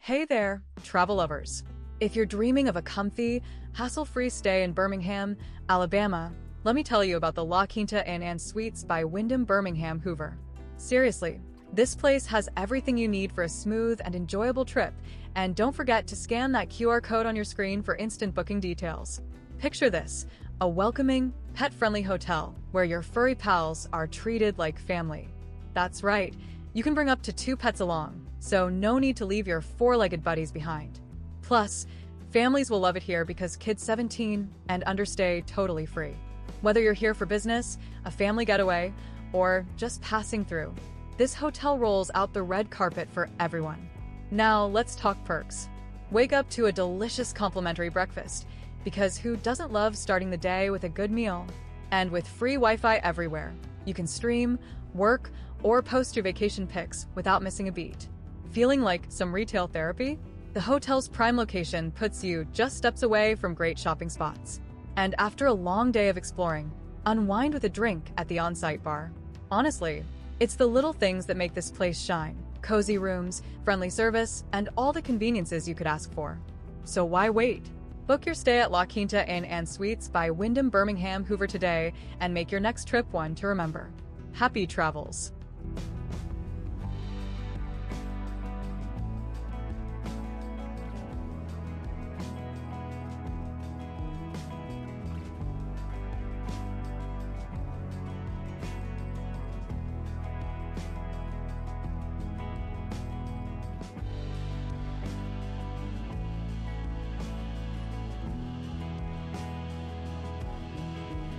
Hey there, travel lovers. If you're dreaming of a comfy, hassle-free stay in Birmingham, Alabama, let me tell you about the La Quinta Inn Suites by Wyndham Birmingham Hoover. Seriously, this place has everything you need for a smooth and enjoyable trip, and don't forget to scan that QR code on your screen for instant booking details. Picture this, a welcoming, pet-friendly hotel where your furry pals are treated like family. That's right, you can bring up to 2 pets along, so no need to leave your 4-legged buddies behind. Plus, families will love it here because kids 17 and under stay totally free. Whether you're here for business, a family getaway, or just passing through, this hotel rolls out the red carpet for everyone. Now let's talk perks. Wake up to a delicious complimentary breakfast, because who doesn't love starting the day with a good meal? And with free Wi-Fi everywhere, you can stream, work, or post your vacation pics without missing a beat. Feeling like some retail therapy? The hotel's prime location puts you just steps away from great shopping spots. And after a long day of exploring, unwind with a drink at the on-site bar. Honestly, it's the little things that make this place shine. Cozy rooms, friendly service, and all the conveniences you could ask for. So why wait? Book your stay at La Quinta Inn Suites by Wyndham Birmingham Hoover today and make your next trip one to remember. Happy travels!